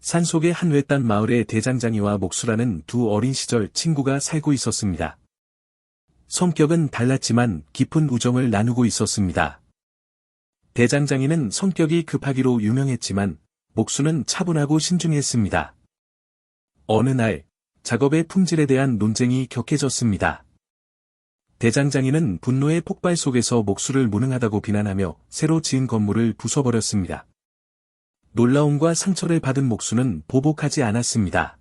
산속의 한 외딴 마을에 대장장이와 목수라는 두 어린 시절 친구가 살고 있었습니다. 성격은 달랐지만 깊은 우정을 나누고 있었습니다. 대장장이는 성격이 급하기로 유명했지만 목수는 차분하고 신중했습니다. 어느 날 작업의 품질에 대한 논쟁이 격해졌습니다. 대장장이는 분노의 폭발 속에서 목수를 무능하다고 비난하며 새로 지은 건물을 부숴버렸습니다. 놀라움과 상처를 받은 목수는 보복하지 않았습니다.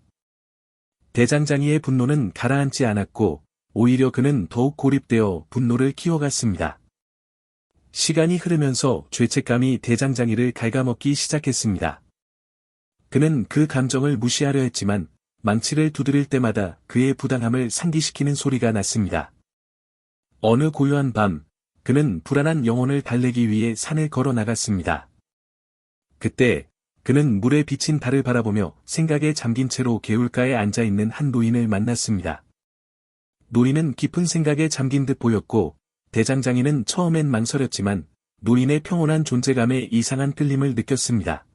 대장장이의 분노는 가라앉지 않았고 오히려 그는 더욱 고립되어 분노를 키워갔습니다. 시간이 흐르면서 죄책감이 대장장이를 갉아먹기 시작했습니다. 그는 그 감정을 무시하려 했지만 망치를 두드릴 때마다 그의 부당함을 상기시키는 소리가 났습니다. 어느 고요한 밤, 그는 불안한 영혼을 달래기 위해 산을 걸어 나갔습니다. 그때 그는 물에 비친 달을 바라보며 생각에 잠긴 채로 개울가에 앉아있는 한 노인을 만났습니다. 노인은 깊은 생각에 잠긴 듯 보였고 대장장이는 처음엔 망설였지만 노인의 평온한 존재감에 이상한 끌림을 느꼈습니다.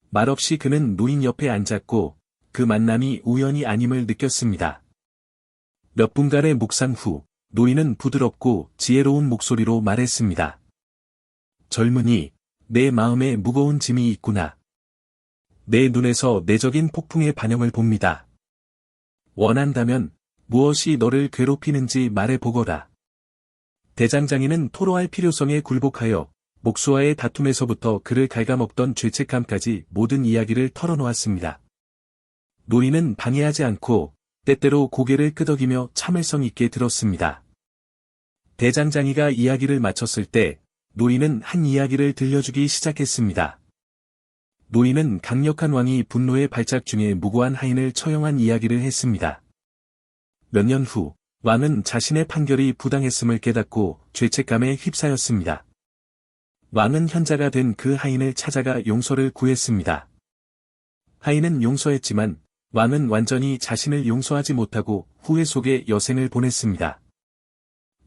말없이 그는 노인 옆에 앉았고 그 만남이 우연이 아님을 느꼈습니다. 몇 분간의 묵상 후 노인은 부드럽고 지혜로운 목소리로 말했습니다. 젊은이, 내 마음에 무거운 짐이 있구나. 내 눈에서 내적인 폭풍의 반영을 봅니다. 원한다면 무엇이 너를 괴롭히는지 말해보거라. 대장장이는 토로할 필요성에 굴복하여 목수와의 다툼에서부터 그를 갉아먹던 죄책감까지 모든 이야기를 털어놓았습니다. 노인은 방해하지 않고 때때로 고개를 끄덕이며 참을성 있게 들었습니다. 대장장이가 이야기를 마쳤을 때 노인은 한 이야기를 들려주기 시작했습니다. 노인은 강력한 왕이 분노의 발작 중에 무고한 하인을 처형한 이야기를 했습니다. 몇 년 후 왕은 자신의 판결이 부당했음을 깨닫고 죄책감에 휩싸였습니다. 왕은 현자가 된 그 하인을 찾아가 용서를 구했습니다. 하인은 용서했지만 왕은 완전히 자신을 용서하지 못하고 후회 속에 여생을 보냈습니다.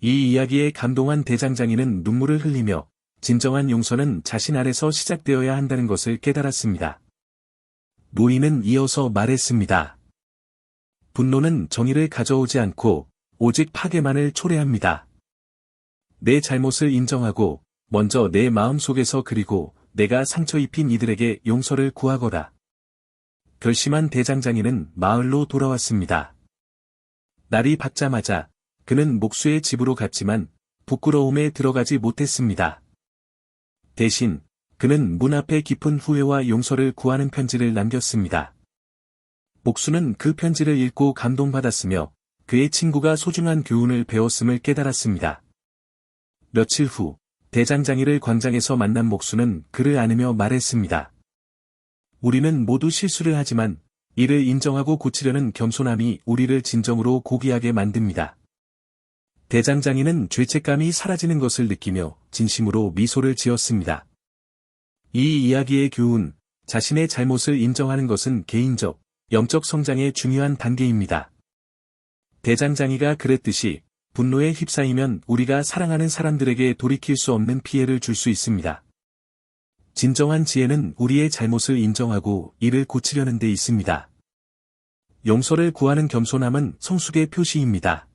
이 이야기에 감동한 대장장이는 눈물을 흘리며 진정한 용서는 자신 안에서 시작되어야 한다는 것을 깨달았습니다. 노인은 이어서 말했습니다. 분노는 정의를 가져오지 않고 오직 파괴만을 초래합니다. 내 잘못을 인정하고 먼저 내 마음 속에서 그리고 내가 상처 입힌 이들에게 용서를 구하거라. 결심한 대장장이는 마을로 돌아왔습니다. 날이 밝자마자 그는 목수의 집으로 갔지만 부끄러움에 들어가지 못했습니다. 대신 그는 문 앞에 깊은 후회와 용서를 구하는 편지를 남겼습니다. 목수는 그 편지를 읽고 감동받았으며 그의 친구가 소중한 교훈을 배웠음을 깨달았습니다. 며칠 후 대장장이를 광장에서 만난 목수는 그를 안으며 말했습니다. 우리는 모두 실수를 하지만 이를 인정하고 고치려는 겸손함이 우리를 진정으로 고귀하게 만듭니다. 대장장이는 죄책감이 사라지는 것을 느끼며 진심으로 미소를 지었습니다. 이 이야기의 교훈, 자신의 잘못을 인정하는 것은 개인적, 영적 성장의 중요한 단계입니다. 대장장이가 그랬듯이 분노에 휩싸이면 우리가 사랑하는 사람들에게 돌이킬 수 없는 피해를 줄 수 있습니다. 진정한 지혜는 우리의 잘못을 인정하고 이를 고치려는 데 있습니다. 용서를 구하는 겸손함은 성숙의 표시입니다.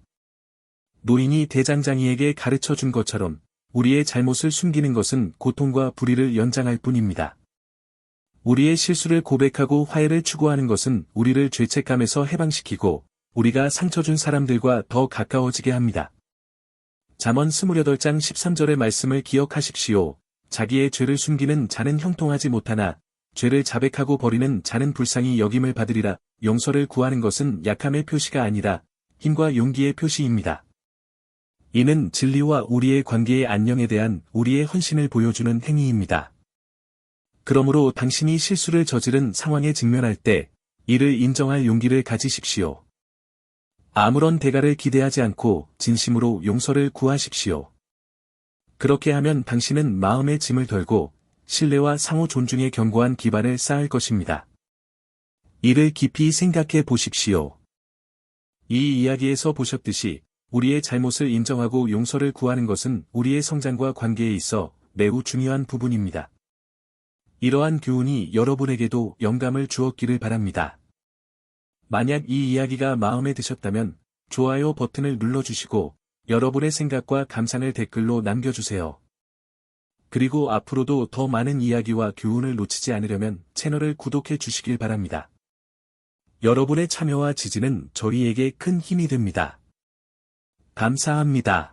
노인이 대장장이에게 가르쳐 준 것처럼 우리의 잘못을 숨기는 것은 고통과 불의를 연장할 뿐입니다. 우리의 실수를 고백하고 화해를 추구하는 것은 우리를 죄책감에서 해방시키고 우리가 상처 준 사람들과 더 가까워지게 합니다. 잠언 28장 13절의 말씀을 기억하십시오. 자기의 죄를 숨기는 자는 형통하지 못하나 죄를 자백하고 버리는 자는 불쌍히 여김을 받으리라. 용서를 구하는 것은 약함의 표시가 아니라 힘과 용기의 표시입니다. 이는 진리와 우리의 관계의 안녕에 대한 우리의 헌신을 보여주는 행위입니다. 그러므로 당신이 실수를 저지른 상황에 직면할 때 이를 인정할 용기를 가지십시오. 아무런 대가를 기대하지 않고 진심으로 용서를 구하십시오. 그렇게 하면 당신은 마음의 짐을 덜고 신뢰와 상호 존중의 견고한 기반을 쌓을 것입니다. 이를 깊이 생각해 보십시오. 이 이야기에서 보셨듯이 우리의 잘못을 인정하고 용서를 구하는 것은 우리의 성장과 관계에 있어 매우 중요한 부분입니다. 이러한 교훈이 여러분에게도 영감을 주었기를 바랍니다. 만약 이 이야기가 마음에 드셨다면 좋아요 버튼을 눌러주시고 여러분의 생각과 감상을 댓글로 남겨주세요. 그리고 앞으로도 더 많은 이야기와 교훈을 놓치지 않으려면 채널을 구독해 주시길 바랍니다. 여러분의 참여와 지지는 저희에게 큰 힘이 됩니다. 감사합니다.